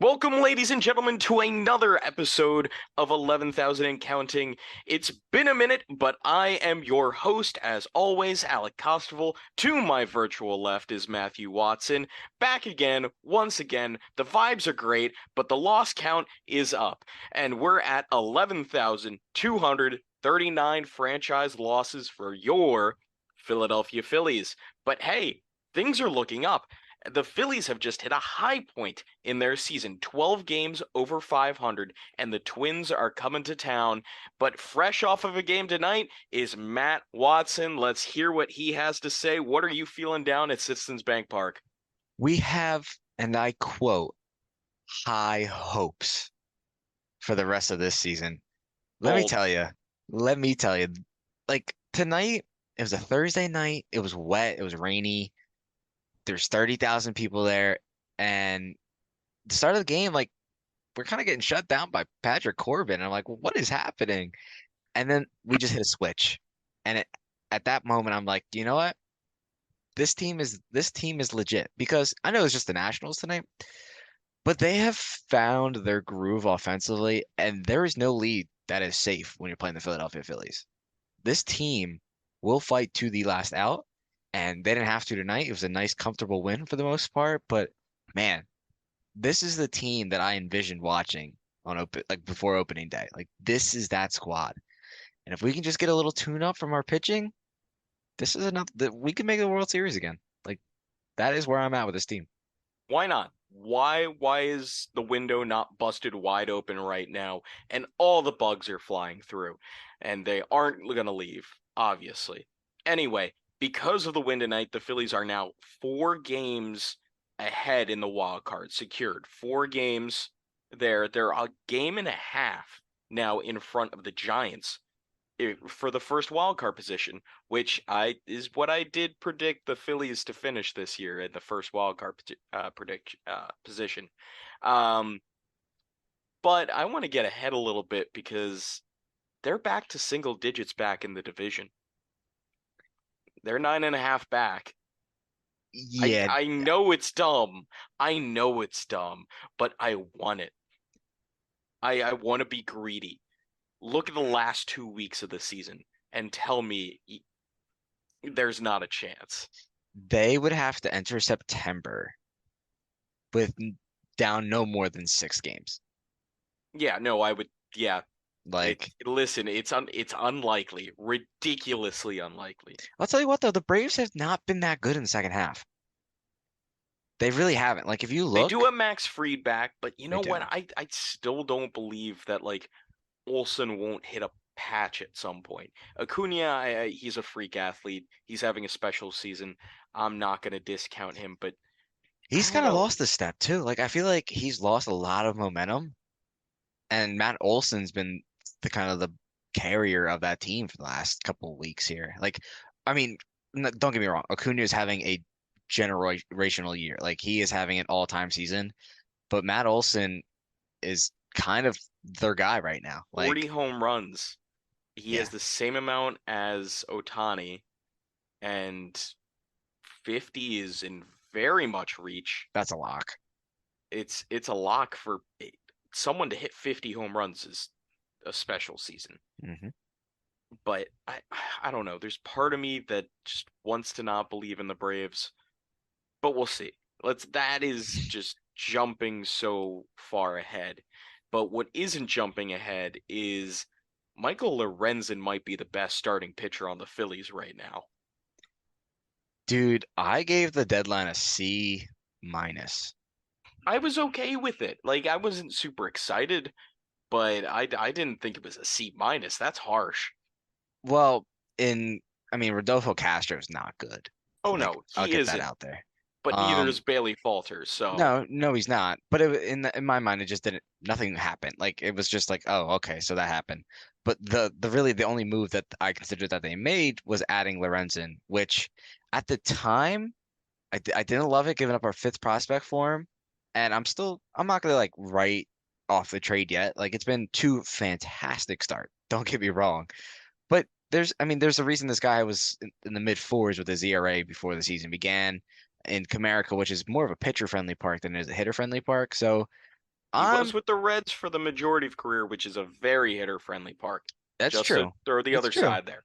Welcome, ladies and gentlemen, to another episode of 11,000 and Counting. It's been a minute, but I am your host, as always, Alec Costival. To my virtual left is Matthew Watson. Back again, once again. The vibes are great, but the loss count is up, and we're at 11,239 franchise losses for your Philadelphia Phillies. But hey, things are looking up. The Phillies have just hit a high point in their season, 12 games over 500, and the Twins are coming to town. But fresh off of a game tonight is Matt Watson. Let's hear what he has to say. What are you feeling down at Citizens Bank Park? We have, and I quote, high hopes for the rest of this season. Let me Bold. tell you, let me tell you, like tonight, it was a Thursday night. It was wet. It was rainy. There's 30,000 people there. And the start of the game, like, we're kind of getting shut down by Patrick Corbin. I'm like, what is happening? And then we just hit a switch. And at that moment, I'm like, you know what? This team is legit because I know it's just the Nationals tonight. But they have found their groove offensively, and there is no lead that is safe when you're playing the Philadelphia Phillies. This team will fight to the last out, and they didn't have to tonight. It was a nice, comfortable win for the most part. But man, this is the team that I envisioned watching on like before opening day. Like this is that squad. And if we can just get a little tune up from our pitching, this is enough that we can make the World Series again. Like that is where I'm at with this team. Why not? Why is the window not busted wide open right now and all the bugs are flying through and they aren't going to leave, obviously. Anyway, because of the win tonight, the Phillies are now 4 games ahead in the wild card, secured. 4 games there. They're a game and a half now in front of the Giants for the first wild card position, which I is what I did predict the Phillies to finish this year in the first wild card position. Um, but I want to get ahead a little bit because they're back to single digits back in the division. They're 9.5 back. I Yeah, I know it's dumb. I know it's dumb, but I want it. I want to be greedy. Look at the last 2 weeks of the season and tell me there's not a chance. they would have to enter September with down no more than 6 games. Yeah, no, I would. Yeah, Like, listen, it's unlikely, ridiculously unlikely. I'll tell you what though, the Braves have not been that good in the second half. They really haven't. Like, if you They do look, have Max Fried back, but you they know do. what? I still don't believe that like Olson won't hit a patch at some point. Acuna, he's a freak athlete. He's having a special season. I'm not gonna discount him, but I He's don't kind of know. lost a step too. Like, I feel like he's lost a lot of momentum, and Matt Olson's been the kind of the carrier of that team for the last couple of weeks here. Like, I mean, don't get me wrong, Acuna is having a generational year. Like, he is having an all-time season, but Matt Olson is kind of their guy right now. 40 Like, home runs. He has yeah, the same amount as Otani, and 50 is in very much reach. that's a lock. It's a lock for someone to hit 50 home runs is a special season. Hmm. But I don't know. There's part of me that just wants to not believe in the Braves, but we'll see. Let's That is just jumping so far ahead. But what isn't jumping ahead is Michael Lorenzen might be the best starting pitcher on the Phillies right now. Dude, I gave the deadline a C minus. I was okay with it. Like I wasn't super excited, but I didn't think it was a C minus. That's harsh. Well, in I mean, Rodolfo Castro is not good. Oh Like, no, I'll he get that isn't. out there. But neither Um, is Bailey Falters. So no, no, he's not. But in my mind, it just didn't. Nothing happened. Like it was just like, oh, okay, so that happened. But the really the only move that I considered that they made was adding Lorenzen, which at the time I didn't love it, giving up our fifth prospect for him, and I'm not gonna like write off the trade yet. Like it's been two fantastic start. Don't get me wrong, but there's a reason this guy was in the mid fours with his ERA before the season began in Comerica, which is more of a pitcher friendly park than it is a hitter friendly park. So He was I'm with the Reds for the majority of career, which is a very hitter-friendly park. That's Just to true. throw the It's other true. side there.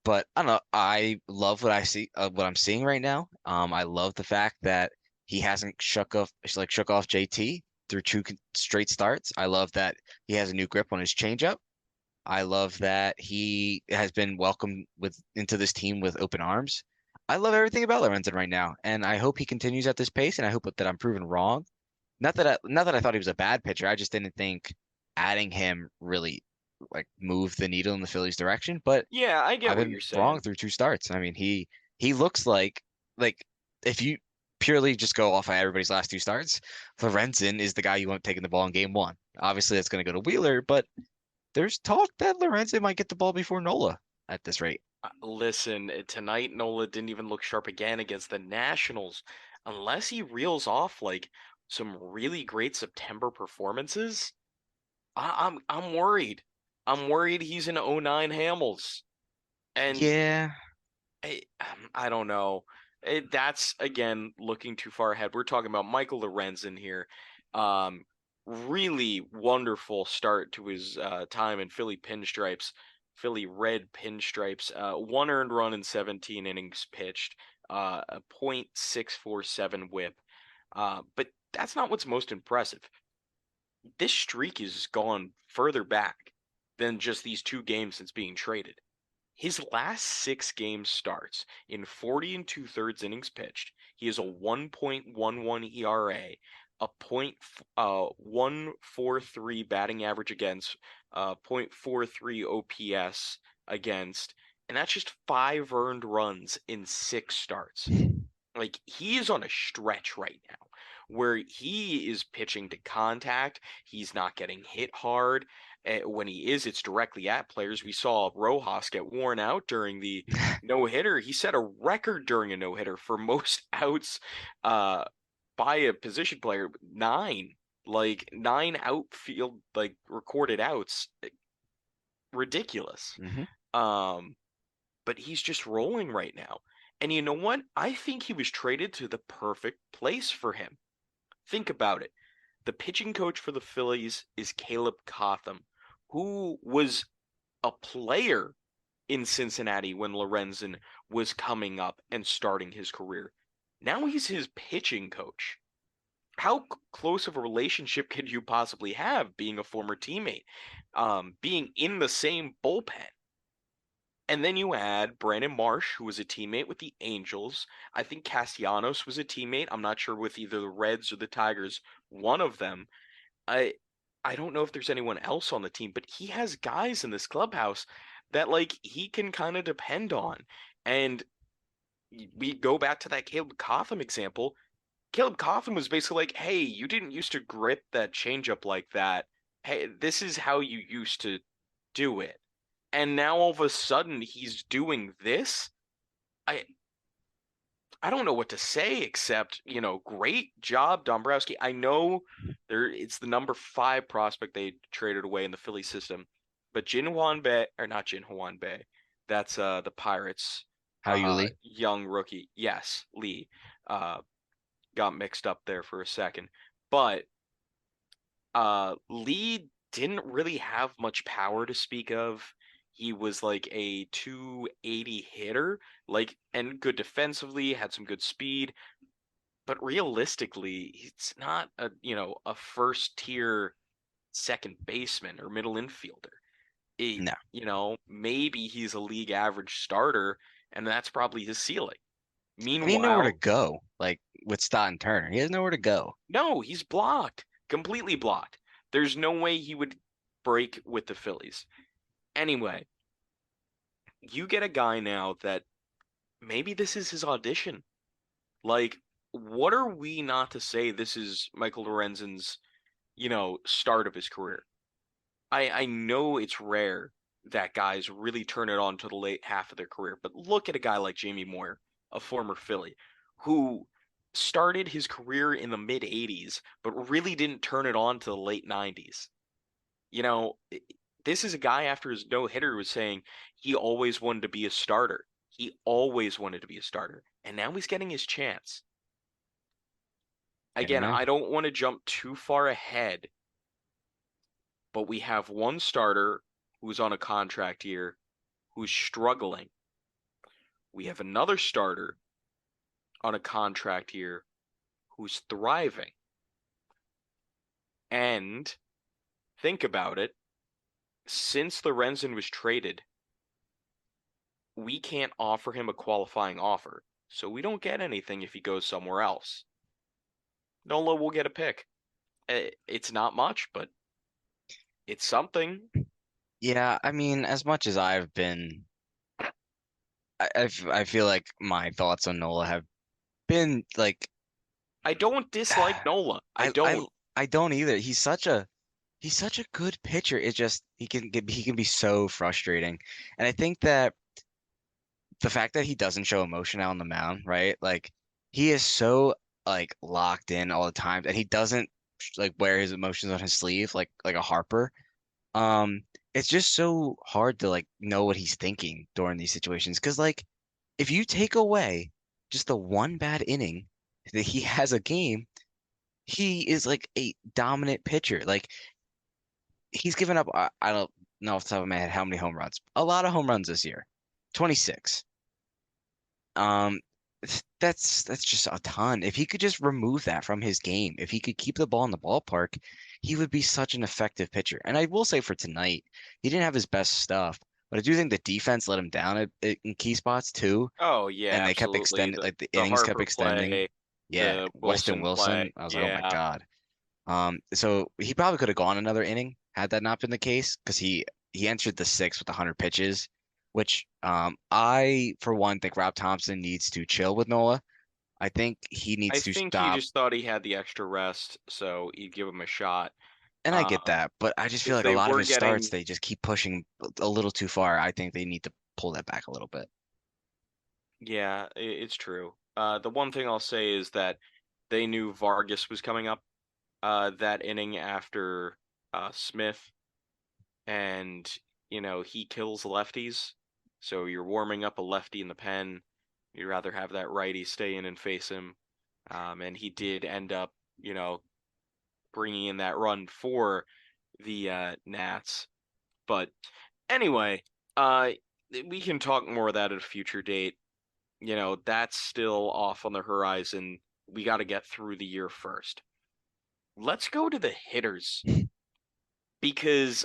But I don't know. I love what I see, what I'm seeing right now. I love the fact that he hasn't shook off JT through straight starts. I love that he has a new grip on his changeup. I love that he has been welcomed into this team with open arms. I love everything about Lorenzen right now, and I hope he continues at this pace. And I hope that I'm proven wrong. Not that I thought he was a bad pitcher. I just didn't think adding him really like moved the needle in the Phillies' direction. But Yeah, I I've get what you're been wrong saying. through two starts. I mean, he looks like if you purely just go off of everybody's last two starts, Lorenzen is the guy you want taking the ball in game one. Obviously, that's going to go to Wheeler, but there's talk that Lorenzen might get the ball before Nola at this rate. Listen, tonight Nola didn't even look sharp again against the Nationals. Unless he reels off like some really great September performances, I'm worried. I'm worried he's an '09 Hamels. And Yeah, I don't know. That's again looking too far ahead. We're talking about Michael Lorenzen here. Um, really wonderful start to his time in Philly pinstripes, Philly red pinstripes. One earned run in 17 innings pitched, a .647 WHIP. But that's not what's most impressive. This streak has gone further back than just these two games since being traded. His last 6 game starts in 40 and two-thirds innings pitched, he has a 1.11 ERA, a .143 batting average against, .43 OPS against, and that's just 5 earned runs in 6 starts. Like he is on a stretch right now where he is pitching to contact. He's not getting hit hard. When he is, it's directly at players. We saw Rojas get worn out during the no hitter. He set a record during a no hitter for most outs uh, by a position player. Nine outfield like recorded outs. Ridiculous. hmm Um, but he's just rolling right now. And you know what? I think he was traded to the perfect place for him. Think about it. The pitching coach for the Phillies is Caleb Cotham, who was a player in Cincinnati when Lorenzen was coming up and starting his career. Now he's his pitching coach. How close of a relationship could you possibly have being a former teammate, being in the same bullpen? And then you add Brandon Marsh, who was a teammate with the Angels. I think Castellanos was a teammate. I'm not sure with either the Reds or the Tigers, one of them. I I don't know if there's anyone else on the team, but he has guys in this clubhouse that like he can kind of depend on. And we go back to that Caleb Cotham example. Caleb Cotham was basically like, "Hey, you didn't used to grip that changeup like that. Hey, this is how you used to do it." And now all of a sudden he's doing this. I I don't know what to say except, great job, Dombrowski. I know it's the number 5 prospect they traded away in the Philly system, but Jin Hwan Bay, or not Jin Hwan Bay, that's the Pirates How you, Lee? young rookie. Yes, Lee. Got mixed up there for a second. But Lee didn't really have much power to speak of. He was like a 280 hitter, like and good defensively, had some good speed, but realistically, it's not a first tier second baseman or middle infielder. No. Maybe he's a league average starter, and that's probably his ceiling. And he nowhere to Meanwhile, go. Like with Stott and Turner, he has nowhere to go. no, he's blocked, completely blocked. There's no way he would break with the Phillies. Anyway, you get a guy now that maybe this is his audition. Like, what are we not to say this is Michael Lorenzen's, start of his career? I know it's rare that guys really turn it on to the late half of their career, but look at a guy like Jamie Moyer, a former Philly, who started his career in the mid 80s, but really didn't turn it on to the late 90s. You know, this is a guy after his no hitter was saying he always wanted to be a starter. He always wanted to be a starter. And now he's getting his chance. I don't Again, know. I don't want to jump too far ahead, but we have one starter who's on a contract year who's struggling. We have another starter on a contract year who's thriving. And think about it, since Lorenzen was traded, we can't offer him a qualifying offer. So we don't get anything if he goes somewhere else. Nola will get a pick. It's not much, but it's something. Yeah, I mean, as much as I've been, I feel like my thoughts on Nola have been like, I don't dislike Nola. I I I don't. I don't either. He's such a good pitcher. It just he can be so frustrating. And I think that the fact that he doesn't show emotion out on the mound, right? Like he is so like locked in all the time and he doesn't like wear his emotions on his sleeve like a Harper. Um, it's just so hard to like know what he's thinking during these situations. Because like if you take away just the one bad inning that he has a game, he is like a dominant pitcher. Like he's given up, I don't know off the top of my head how many home runs. A lot of home runs this year. 26. Um, that's just a ton. If he could just remove that from his game, if he could keep the ball in the ballpark, he would be such an effective pitcher. And I will say for tonight, he didn't have his best stuff, but I do think the defense let him down in key spots too, Oh yeah, and they kept absolutely. extending, The like the the innings kept Harper extending. play, Yeah, the Weston Wilson play. Wilson, I was like, oh my Yeah. God. So he probably could have gone another inning had that not been the case, because he entered the sixth with 100 pitches, which I for one think Rob Thompson needs to chill with Nola. I think he I needs to think he stop, just thought he had the extra rest, so he'd give him a shot. and I get Um, that, but I just feel because like a they lot of were his starts getting, they just keep pushing a little too far. I think they need to pull that back a little bit. yeah, it's true. The one thing I'll say is that they knew Vargas was coming up that inning after Smith, and he kills lefties. So you're warming up a lefty in the pen. You'd rather have that righty stay in and face him. And he did end up, you know, bringing in that run for the Nats. But anyway, uh, we can talk more of that at a future date. That's still off on the horizon. We got to get through the year first. Let's go to the hitters because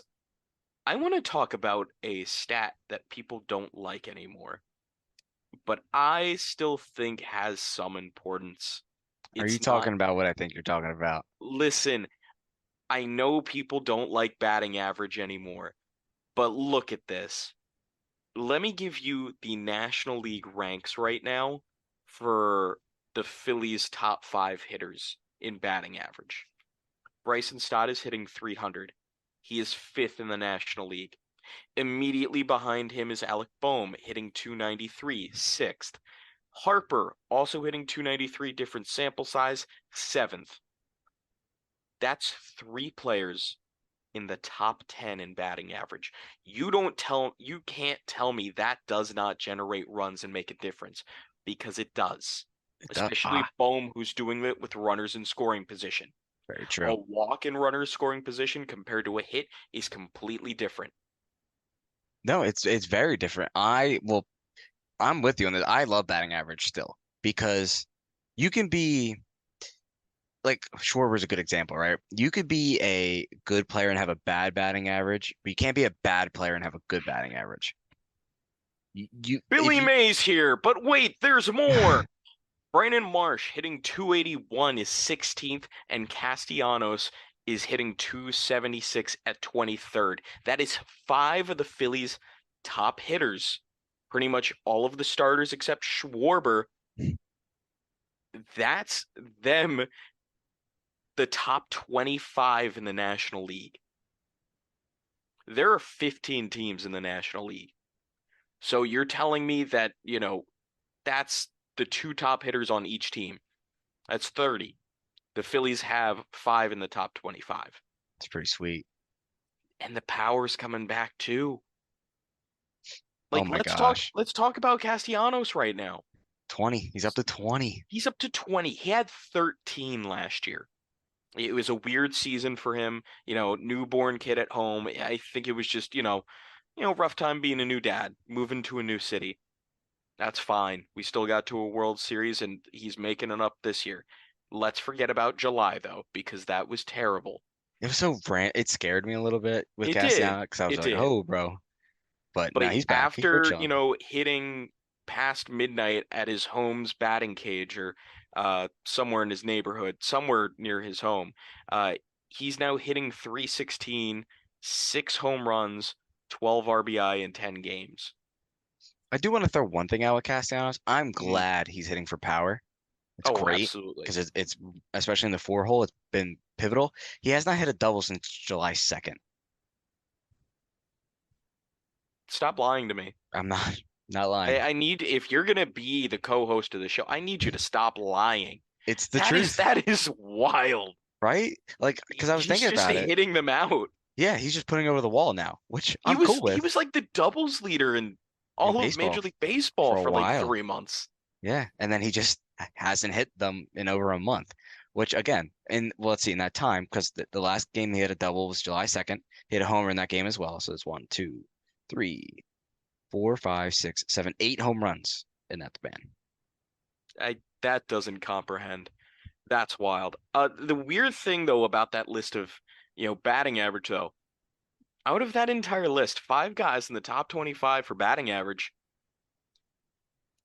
I want to talk about a stat that people don't like anymore, but I still think has some importance. Are you It's not, talking about what I think you're talking about? listen, I know people don't like batting average anymore, but look at this. Let me give you the National League ranks right now for the Phillies' top five hitters in batting average. Bryson Stott is hitting 300. He is fifth in the National League. Immediately behind him is Alec Bohm hitting 293, sixth. Harper also hitting 293, different sample size, seventh. That's three players in the top 10 in batting average. You can't tell me that does not generate runs and make a difference because it does. Especially Bohm, who's doing it with runners in scoring position. Very A true. walk in runners scoring position compared to a hit is completely different. No, it's very different. I'm with you on this. I love batting average still because you can be like Schwarber's a good example, right? You could be a good player and have a bad batting average, but you can't be a bad player and have a good batting average. If Billy you Mays here, but wait, there's more. Brandon Marsh hitting 281 is 16th, and Castellanos is hitting 276 at 23rd. That is five of the Phillies' top hitters. Pretty much all of the starters except Schwarber. That's them, the top 25 in the National League. There are 15 teams in the National League. So you're telling me that, that's the two top hitters on each team. That's 30. The Phillies have five in the top 25. it's pretty sweet. And the power's coming back too. Oh Like my let's talk gosh. let's talk about Castellanos right now. 20. He's up to 20. He's up to 20. He had 13 last year. It was a weird season for him, newborn kid at home. I think it was just, rough time being a new dad, moving to a new city. That's fine. We still got to a World Series and he's making it up this year. Let's forget about July though, because that was terrible. It was so it scared me a little bit with It did. Castellanos because I was It like, did. oh, bro. But no, But he's back. We're after, chilling. hitting past midnight at his home's batting cage or somewhere in his neighborhood, somewhere near his home, uh, he's now hitting 316, 6 home runs, 12 RBI in 10 games. I do want to throw one thing out with Castellanos. I'm Mhm. glad he's hitting for power. It's Oh, great absolutely. because it's especially in the four hole, it's been pivotal. He has not hit a double since July 2nd. Stop lying to me. I'm not not I, lying. I need, if you're gonna be the co-host of the show, I need you to stop lying. It's the That is truth, that is wild. right? Like, because I was He's thinking just about it. hitting them out. Yeah, he's just putting over the wall now, which He I'm was cool he with was like the doubles leader in in all of baseball Major League Baseball for a for like while. 3 months. Yeah, and then he just hasn't hit them in over a month, which again, and well, let's see, in that time, because the last game he had a double was July 2nd. He had a homer in that game as well. So it's one, two, three, four, five, six, seven, 8 home runs in that span. That doesn't comprehend. That's wild. The weird thing though about that list of, batting average though, out of that entire list, 5 guys in the top 25 for batting average,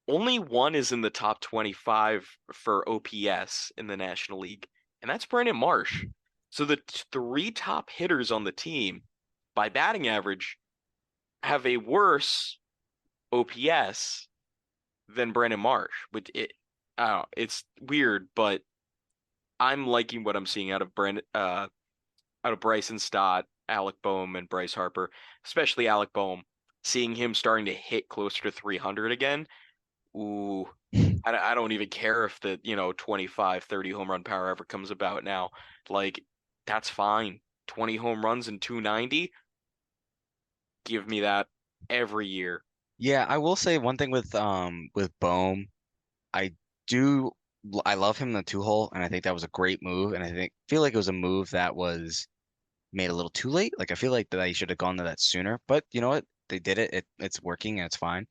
only one is in the top 25 for OPS in the National League, and that's Brandon Marsh. So the three top hitters on the team by batting average have a worse OPS than Brandon Marsh. I don't know, it's weird, but I'm liking what I'm seeing out of Bryson Stott, Alec Boehm, and Bryce Harper, especially Alec Boehm. Seeing him starting to hit closer to 300 again. Ooh, I don't even care if the, 25, 30 home run power ever comes about now. Like, that's fine. 20 home runs and 290, give me that every year. Yeah, I will say one thing with Bohm, I do I love him in the two hole, and I think that was a great move, and I think feel like it was a move that was made a little too late. Like I feel like that they should have gone to that sooner, but you know what? They did it. It's working and it's fine.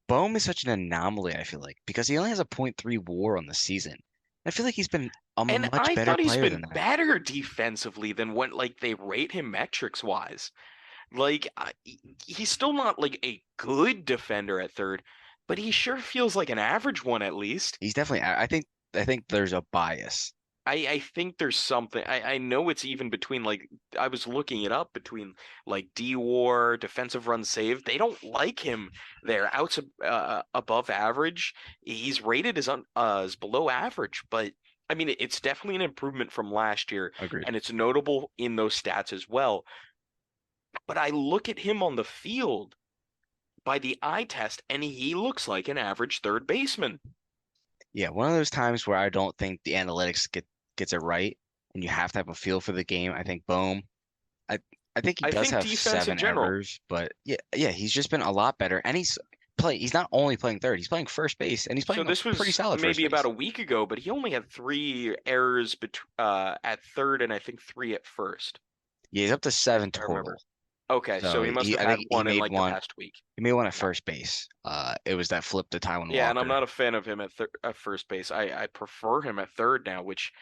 Bohm is such an anomaly, I feel like, because he only has a .3 WAR on the season. I feel like he's been a And much I better thought he's player than been that. better defensively than what like they rate him metrics wise. Like he's still not like a good defender at third, but he sure feels like an average one at least. He's definitely, I think there's a bias. I think there's something. I know it's even between like I was looking it up between like D-WAR, defensive run saved. They don't like him there. Outs above average. He's rated as below average, but I mean it's definitely an improvement from last year, Agreed. and it's notable in those stats as well. But I look at him on the field by the eye test, and he looks like an average third baseman. Yeah, one of those times where I don't think the analytics gets it right, and you have to have a feel for the game. I think Bohm, I I think he I does think have defense in seven general. errors, but yeah, he's just been a lot better, and he's not only playing third, he's playing first base, and he's So playing a this pretty was solid first maybe about base. a week ago, but he only had 3 errors at third and I think 3 at first, Yeah, he's up to seven if I remember. total. Okay, So so he must have I had think he one in made like the one. past week. He made one at Yeah, first base. It was that flip to Taiwan yeah, and I'm Walker. not a fan of him at first base. I prefer him at third now, which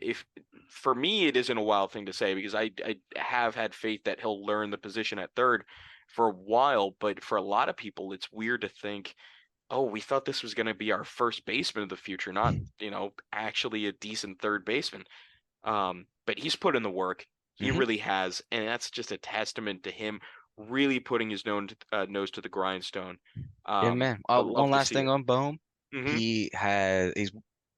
if for me it isn't a wild thing to say because I have had faith that he'll learn the position at third for a while, but for a lot of people it's weird to think, oh, we thought this was going to be our first baseman of the future, not, actually a decent third baseman. But he's put in the work. He Hmm. really has, and that's just a testament to him really putting his nose to the grindstone. Yeah, man. But One love to last see thing it. on Bohm. Hmm.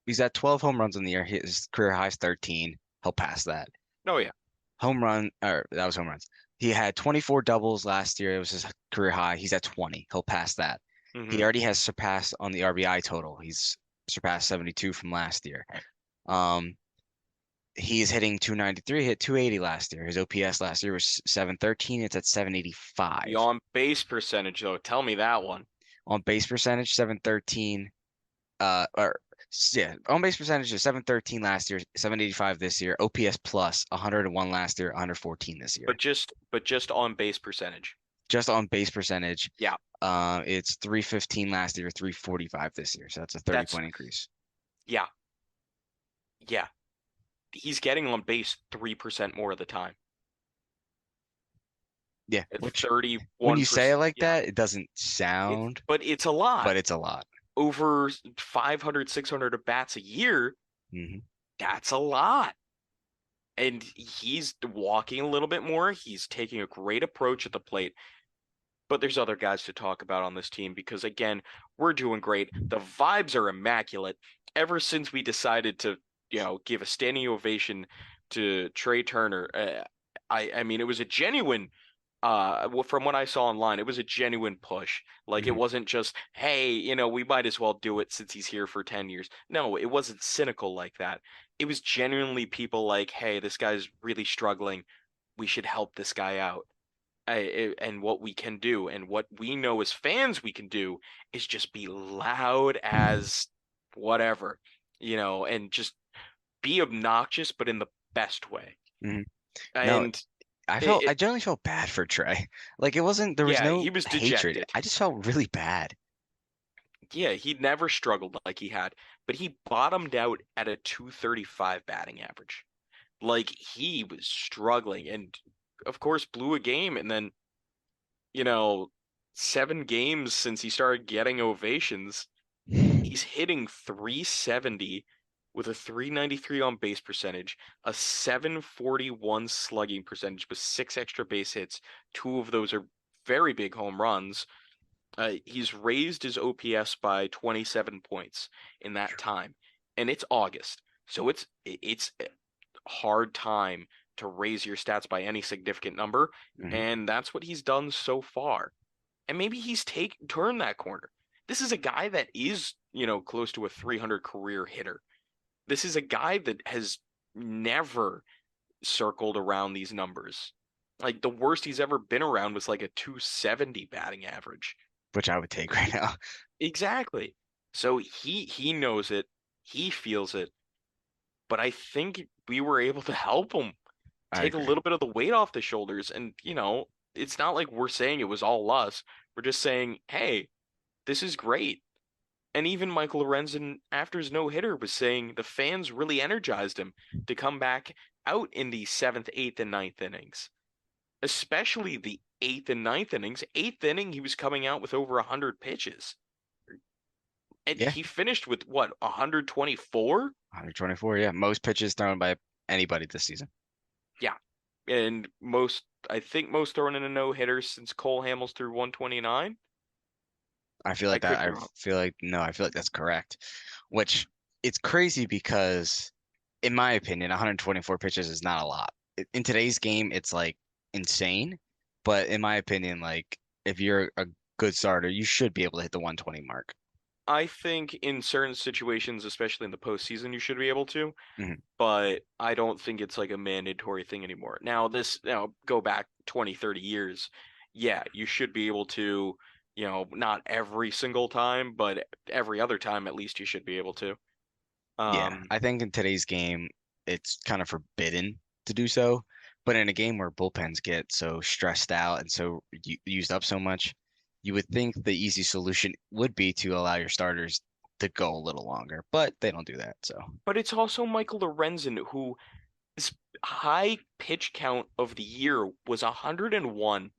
He's at 12 home runs in the year. His career high is 13. He'll pass that. Oh yeah. Home run, or that was home runs. He had 24 doubles last year. It was his career high. He's at 20. He'll pass that. He Hmm. already has surpassed on the RBI total. He's surpassed 72 from last year. Um, he's hitting 293, hit 280 last year. His OPS last year was 713. It's at The 785. on base percentage, though, tell me that one. On base percentage, 713, or Yeah, on base percentage is 713 last year, 785 this year. OPS plus 101 last year, 114 this year. But just on base percentage. Just on base percentage, Yeah, it's 315 last year, 345 this year. So that's a 30 that's point increase. yeah, yeah. He's getting on base 3% more of the time. Yeah, At which when you say it 31%. like Yeah. that, it doesn't It's sound, but it's a lot. but it's a lot. Over 500, 600 at bats a year, Hmm. that's a lot. And he's walking a little bit more. He's taking a great approach at the plate. But there's other guys to talk about on this team because, again, we're doing great. The vibes are immaculate. Ever since we decided to, give a standing ovation to Trea Turner, I mean, it was a genuine. Well, from what I saw online, it was a genuine push. Like it Hmm. wasn't just, hey, we might as well do it since he's here for 10 years. No, it wasn't cynical like that. It was genuinely people like, hey, this guy's really struggling. We should help this guy out. And what we can do and what we know as fans we can do is just be loud as whatever, and just be obnoxious, but in the best way. Hmm. No, And I it, generally felt bad for Trey. Like it wasn't, there was yeah, no he was hatred. dejected. I just felt really bad. Yeah, he never struggled like he had, but he bottomed out at a 235 batting average. Like he was struggling and of course blew a game and then, you know, 7 games since he started getting ovations, he's hitting 370 with a 393 on base percentage, a 741 slugging percentage with 6 extra base hits. Two of those are very big home runs. He's raised his OPS by 27 points in that time, and it's August, so it's a hard time to raise your stats by any significant number, Hmm. and that's what he's done so far. And maybe he's turned that corner. This is a guy that is, close to a 300 career hitter. This is a guy that has never circled around these numbers. Like the worst he's ever been around was like a 270 batting average. Which I would take right now. Exactly. So he knows it, he feels it, but I think we were able to help him I take a agree. little bit of the weight off the shoulders. And, it's not like we're saying it was all us. We're just saying, hey, this is great. And even Michael Lorenzen, after his no-hitter, was saying the fans really energized him to come back out in the seventh, eighth, and ninth innings, especially the eighth and ninth innings. Eighth inning, he was coming out with over 100 pitches. And Yeah, he finished with what, 124? 124. Yeah, most pitches thrown by anybody this season. Yeah. And I think most thrown in a no-hitter since Cole Hamels threw 129. I feel I like that. could be I wrong. feel like no. I feel like that's correct. Which it's crazy because, in my opinion, 124 pitches is not a lot. In today's game, it's like insane. But in my opinion, like if you're a good starter, you should be able to hit the 120 mark. I think in certain situations, especially in the postseason, you should be able to, Hmm. but I don't think it's like a mandatory thing anymore. Now, go back 20, 30 years. Yeah, you should be able to, not every single time, but every other time at least you should be able to. Yeah, Um, I think in today's game, it's kind of forbidden to do so. But in a game where bullpens get so stressed out and so used up so much, you would think the easy solution would be to allow your starters to go a little longer, but they don't do that. So but it's also Michael Lorenzen who his high pitch count of the year was 101.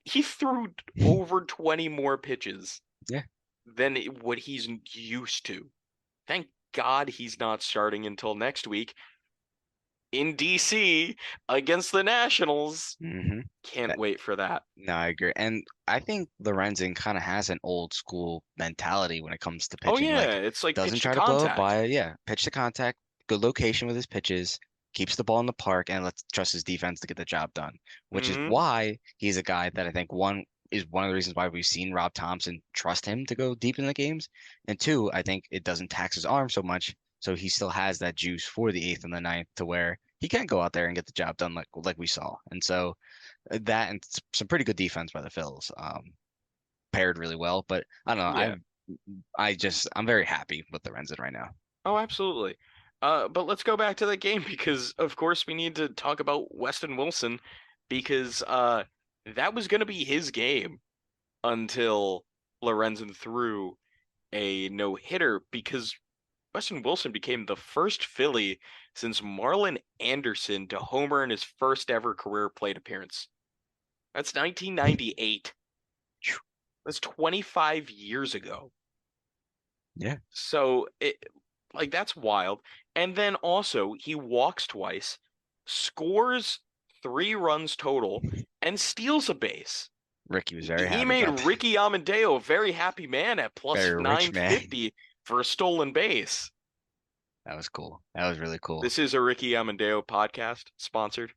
He threw over 20 more pitches yeah, than what he's used to. Thank God he's not starting until next week in DC against the Nationals. hmm Can't wait for that. no, I agree. And I think Lorenzen kind of has an old school mentality when it comes to Oh pitching. yeah, Like, it's like doesn't pitch to try to blow up contact. by it. Yeah, pitch to contact, good location with his pitches, keeps the ball in the park, and let's trust his defense to get the job done. Which is Hmm. why he's a guy that I think one of the reasons why we've seen Rob Thompson trust him to go deep in the games. And two, I think it doesn't tax his arm so much, so he still has that juice for the eighth and the ninth to where he can go out there and get the job done like we saw. And so that and some pretty good defense by the Phils paired really well. But I don't know. Yeah. I'm very happy with the Lorenzen right now. Oh, absolutely. But let's go back to the game because, of course, we need to talk about Weston Wilson because that was going to be his game until Lorenzen threw a no-hitter because Weston Wilson became the first Philly since Marlon Anderson to homer in his first ever career plate appearance. That's 1998. That's 25 years ago. Yeah, So that's wild. And then also he walks twice, scores 3 runs total, and steals a base. Ricky was very He happy made about that. Ricky Amodeo a very happy man at plus Very rich man. 950 for a stolen base. That was cool. That was really cool. This is a Ricky Amodeo podcast sponsored.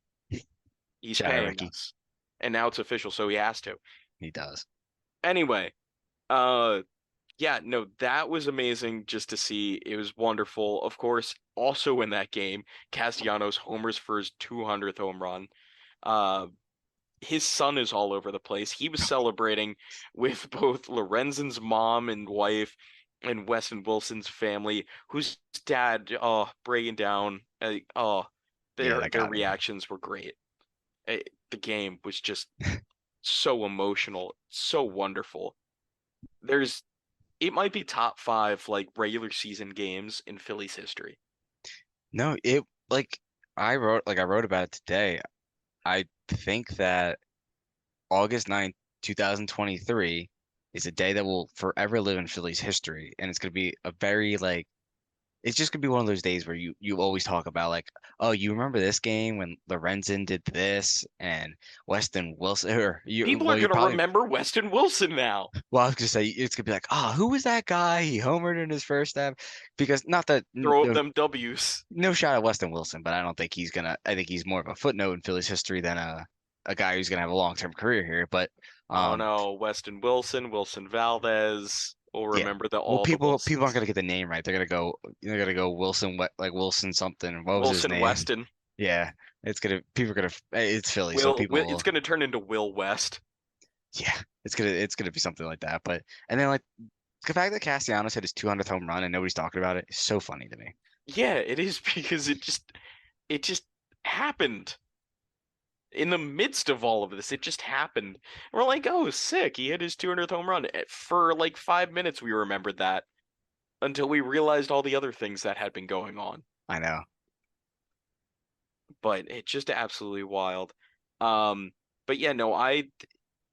He's Shout out paying Ricky. us. And now it's official, so he has to. He does. Anyway, uh yeah, no, that was amazing just to see. It was wonderful. Of course, also in that game, Castellanos homers for his 200th home run. Uh, his son is all over the place. He was celebrating with both Lorenzen's mom and wife and Weston Wilson's family, whose dad, breaking down. Yeah, that Their got me. reactions were great. The game was just so emotional, so wonderful. There's It might be top five like regular season games in Phillies history. No, it like I wrote about it today. I think that August 9th, 2023 is a day that will forever live in Phillies history. And it's gonna be a very like it's just gonna be one of those days where you always talk about like, oh, you remember this game when Lorenzen did this and Weston Wilson or People are you gonna probably remember Weston Wilson now. well, I was gonna say it's gonna be like, oh, who was that guy? He homered in his first half because not that Throw up no them W's. no shot at Weston Wilson, but I don't think he's gonna. I think he's more of a footnote in Phillies history than a guy who's gonna have a long-term career here. But Oh um, no, Weston Wilson, Wilson Valdez. We'll yeah. remember Well, all the people aren't Wilsons. gonna get the name right. They're gonna go Wilson like Wilson something. What was his Wilson name? Weston. Yeah, it's gonna people are gonna it's Philly, so It's people gonna turn into Will West. yeah, it's gonna be something like that. But and then like the fact that Castellanos hit his 200th home run and nobody's talking about it is so funny to me. Yeah, it is because it just happened. In the midst of all of this, it just happened. We're like, oh, sick. He hit his 200th home run. For like 5 minutes, we remembered that until we realized all the other things that had been going on. I know. But it's just absolutely wild. Um, but yeah, no,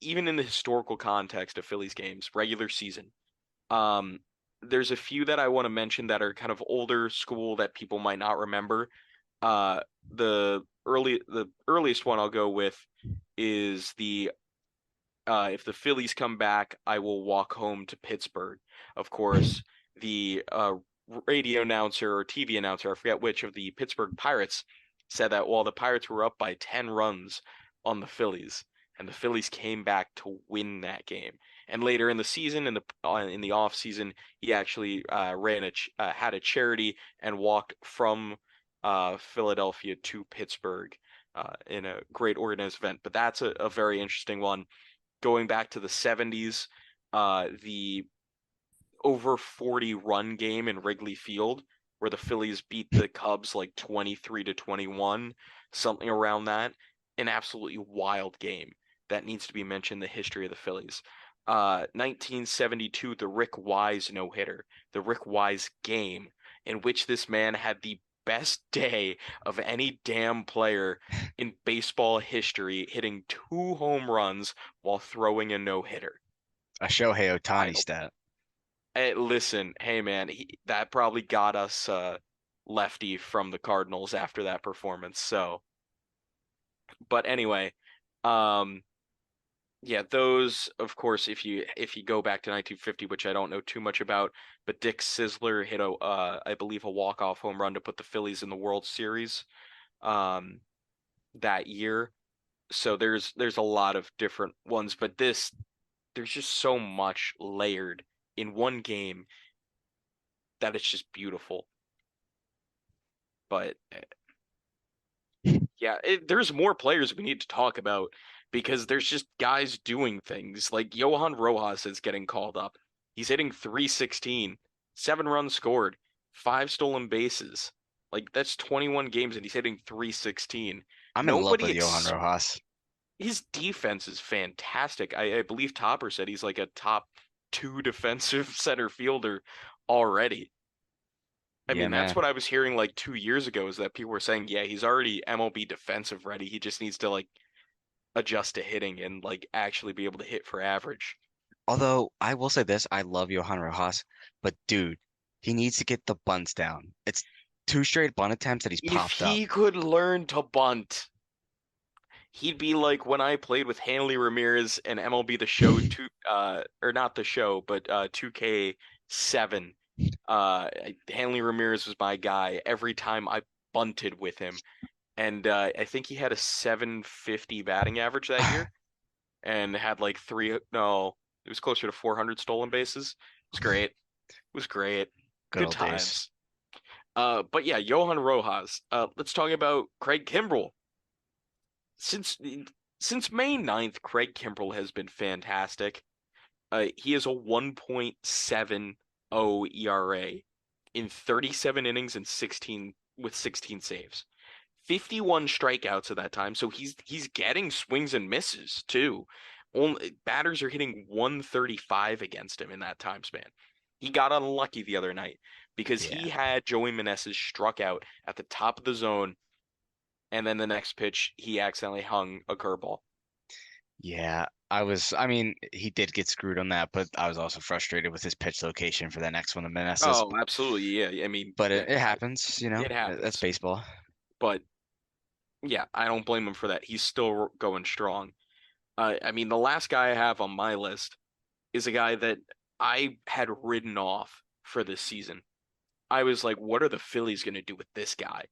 even in the historical context of Phillies games, regular season, um, there's a few that I want to mention that are kind of older school that people might not remember. Uh, the earliest one I'll go with is the if the Phillies come back, I will walk home to Pittsburgh. Of course, the radio announcer or TV announcer, I forget which of the Pittsburgh Pirates, said that while the Pirates were up by 10 runs on the Phillies, and the Phillies came back to win that game. And later in the season, in the off season, he actually had a charity and walked from Philadelphia to Pittsburgh in a great organized event. But that's a very interesting one going back to the 70s, the over 40 run game in Wrigley Field where the Phillies beat the Cubs like 23 to 21, something around that. An absolutely wild game that needs to be mentioned in the history of the Phillies. 1972, the Rick Wise no-hitter, the Rick Wise game, in which this man had the best day of any damn player in baseball history, hitting 2 home runs while throwing a no-hitter. A Shohei Ohtani Wild. stat. Listen, hey man, that probably got us lefty from the Cardinals after that performance. So, but anyway, um, yeah, those of course, if you go back to 1950, which I don't know too much about, but Dick Sisler hit I believe a walk-off home run to put the Phillies in the World Series um that year. So there's a lot of different ones, but there's just so much layered in one game that it's just beautiful. But yeah, there's more players we need to talk about because there's just guys doing things like Johan Rojas is getting called up. He's hitting 316, 7 runs scored, 5 stolen bases. Like that's 21 games and he's hitting 316. I'm in love Nobody with Johan ex Rojas. His defense is fantastic. I believe Topper said he's like a top two defensive center fielder already. I Yeah, mean, that's man. what I was hearing like 2 years ago is that people were saying, yeah, he's already MLB defensive ready. He just needs to like adjust to hitting and like actually be able to hit for average. Although I will say this, I love Johan Rojas, but dude, he needs to get the bunts down. It's two straight bunt attempts that he's If popped up. he could learn to bunt, he'd be like when I played with Hanley Ramirez and MLB The Show two or not the show, but 2K7. Hanley Ramirez was my guy every time I bunted with him. And I think he had a 750 batting average that year and had like three, no, it was closer to 400 stolen bases. It was great. It was great. Good Good old days. times. But yeah, Johan Rojas. Let's talk about Craig Kimbrell. Since since May 9th, Craig Kimbrell has been fantastic. He has a 1.70 ERA in 37 innings and 16 saves. 51 strikeouts at that time, so he's getting swings and misses too. Only batters are hitting 135 against him in that time span. He got unlucky the other night because he Yeah. had Joey Meneses struck out at the top of the zone, and then the next pitch he accidentally hung a curveball. Yeah. I mean, he did get screwed on that, but I was also frustrated with his pitch location for the next one, the Meneses. Oh, absolutely, yeah. I mean, But yeah, it happens, you know, it that's happens. baseball. But yeah, I don't blame him for that. He's still going strong. I mean, the last guy I have on my list is a guy that I had written off for this season. I was like, what are the Phillies going to do with this guy?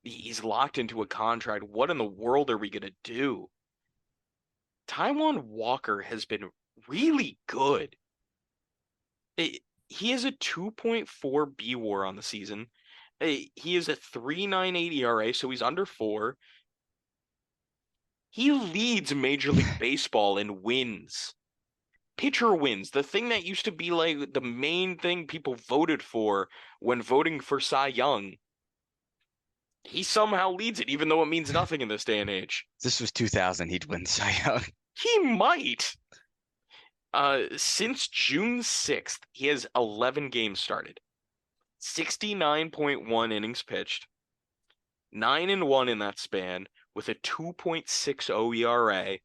He's locked into a contract. What in the world are we going to do? Taiwan Walker has been really good. He has a 2.4 B WAR on the season. He is a 3.98 ERA, so he's under four. He leads Major League Baseball in wins. Pitcher wins, the thing that used to be like the main thing people voted for when voting for Cy Young. He somehow leads it, even though it means nothing in this day and age. This was 2000, he'd win Cy Young. He might. Since June 6th, he has 11 games started, 69.1 innings pitched, 9-1 in that span, with a 2.60 ERA.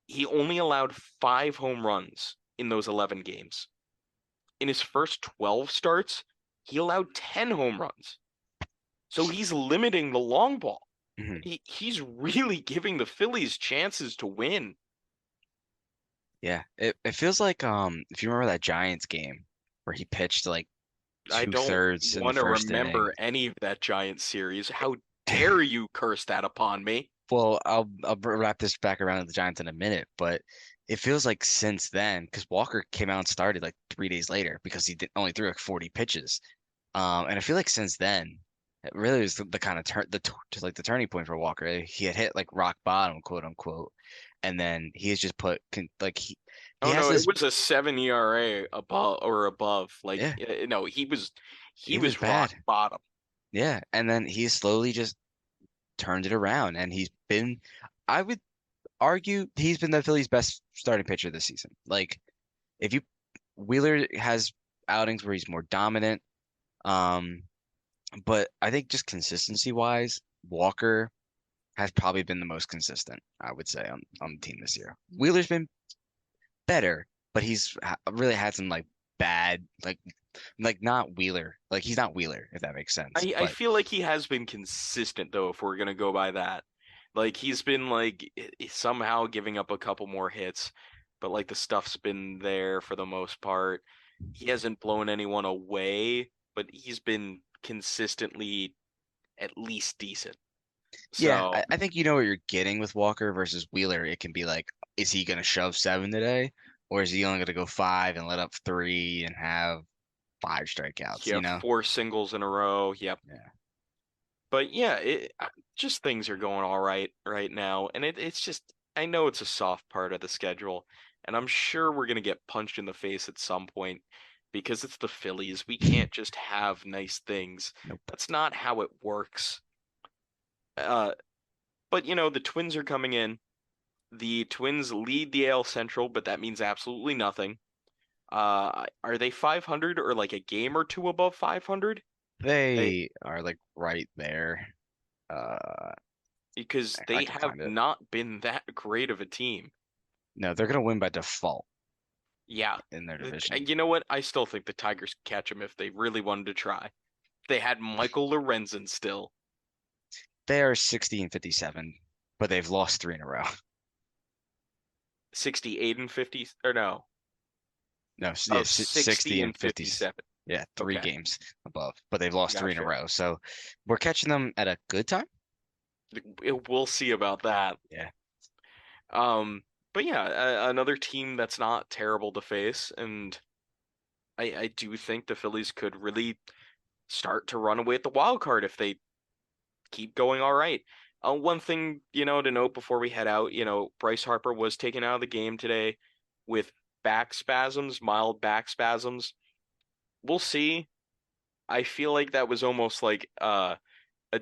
He only allowed 5 home runs in those 11 games. In his first 12 starts, he allowed 10 home runs. So he's limiting the long ball. Mhm. He's really giving the Phillies chances to win. Yeah, it feels like if you remember that Giants game where he pitched like I two don't thirds in the want to first inning. remember any of that Giants series. How dare you curse that upon me? Well, I'll wrap this back around to the Giants in a minute, but it feels like since then, because Walker came out and started like 3 days later because he only threw like 40 pitches. And I feel like since then, it really was the kind of like the turning point for Walker. He had hit like rock bottom, quote unquote, and then he has just put like he Oh has no, it this. was a 7 ERA above. Like Yeah, no, he it was was rock bad. bottom. Yeah, and then he slowly just turned it around, and he's been. I would argue he's been the Phillies' best starting pitcher this season. Like if you Wheeler has outings where he's more dominant, um, but I think just consistency wise, Walker has probably been the most consistent, I would say, on the team this year. Wheeler's been better, but he's really had some like bad like not Wheeler. Like he's not Wheeler, if that makes sense. I But feel like he has been consistent though, if we're gonna go by that. Like he's been like somehow giving up a couple more hits, but like the stuff's been there for the most part. He hasn't blown anyone away, but he's been consistently at least decent. yeah, So I think you know what you're getting with Walker versus Wheeler. It can be like, is he gonna shove seven today? Or is he only gonna go five and let up three and have five strikeouts, yeah, you know? 4 singles in a row. Yep. Yeah. But yeah, just things are going all right now, and it's just I know it's a soft part of the schedule, and I'm sure we're gonna get punched in the face at some point because it's the Phillies. We can't just have nice things. Nope. That's not how it works. Uh, but the Twins are coming in. The Twins lead the AL Central, but that means absolutely nothing. Are they 500 or like a game or two above 500? They They are like right there. Because I they can have find it. not been that great of a team. No, they're gonna win by default Yeah. in their division. You know what? I still think the Tigers could catch them if they really wanted to try. They had Michael Lorenzen still. They are 60 and 57, but they've lost three in a row. 68 and 50, or no. No, yeah, Oh, 60 60 and and 50. 57. Yeah, three Okay, games above, but they've lost three in a gotcha. row. So we're catching them at a good time. We'll see about that. Yeah. Um, but yeah, another team that's not terrible to face, and I do think the Phillies could really start to run away at the wild card if they keep going all right. One thing, to note before we head out, Bryce Harper was taken out of the game today with back spasms, mild back spasms. We'll see. I feel like that was almost like a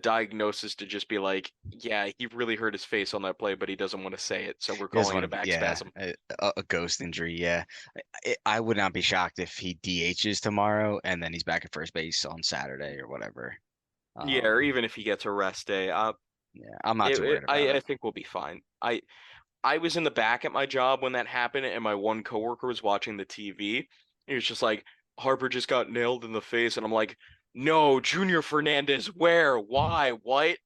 diagnosis to just be like, yeah, he really hurt his face on that play, but he doesn't want to say it, so we're He doesn't calling it want a to be, back yeah, spasm. a ghost injury. Yeah. I would not be shocked if he DHs tomorrow and then he's back at first base on Saturday or whatever. Yeah, or even if he gets a rest day. Yeah, I'm not too worried about I it. think we'll be fine. I was in the back at my job when that happened, and my one coworker was watching the TV. He was just like, Harper just got nailed in the face, and I'm like, no, Junior Fernandez, where, why, what?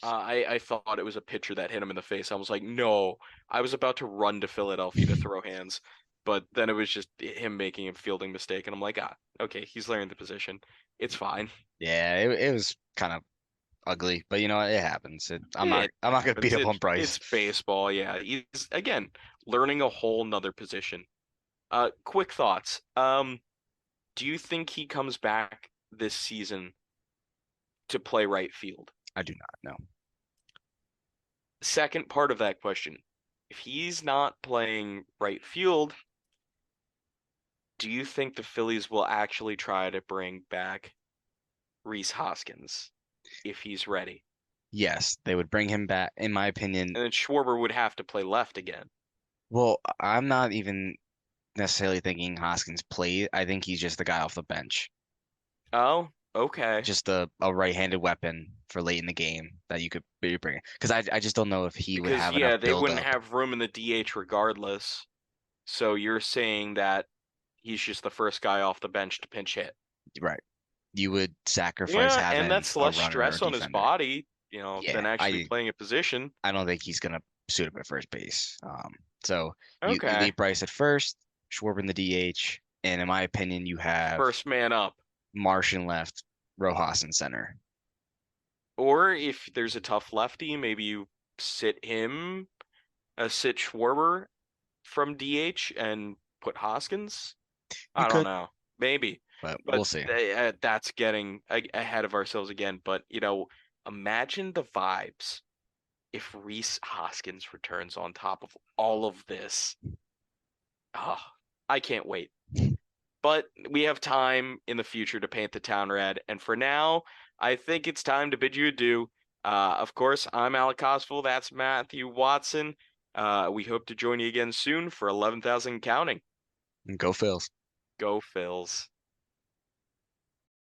I thought it was a pitcher that hit him in the face. I was like, no. I was about to run to Philadelphia to throw hands, but then it was just him making a fielding mistake, and I'm like, okay, he's learning the position. It's fine. Yeah, it was kind of ugly, but you know what? It happens. It I'm not gonna beat happens. up on It's Bryce. baseball. Yeah, he's again learning a whole nother position. Quick thoughts. Do you think he comes back this season to play right field? I do not know. Second part of that question, if he's not playing right field, do you think the Phillies will actually try to bring back Rhys Hoskins if he's ready? Yes, they would bring him back, in my opinion. And then Schwarber would have to play left again. Well, I'm not even necessarily thinking Hoskins played. I think he's just the guy off the bench, Oh, okay. just a right-handed weapon for late in the game that you could maybe bring. Because I just don't know if he would Because have enough yeah, they build wouldn't up. have room in the DH regardless. So you're saying that he's just the first guy off the bench to pinch hit. Right. You would sacrifice Yeah, and having that's a less runner or stress on his defender. body, than Yeah, actually playing a position. I don't think he's gonna suit up at first base. So you Okay. leave Bryce at first, Schwarber in the DH, and in my opinion, you have First man up. Martian left, Rojas in center. Or if there's a tough lefty, maybe you sit him, sit Schwarber from DH and put Hoskins. You I don't could, know. Maybe. but we'll But see. that's getting ahead of ourselves again. But, imagine the vibes if Rhys Hoskins returns on top of all of this. Oh, I can't wait. But we have time in the future to paint the town red. And for now, I think it's time to bid you adieu. Of course, I'm Alec Oswald. That's Matthew Watson. We hope to join you again soon for 11,000 counting. Go Phils. Go Phils.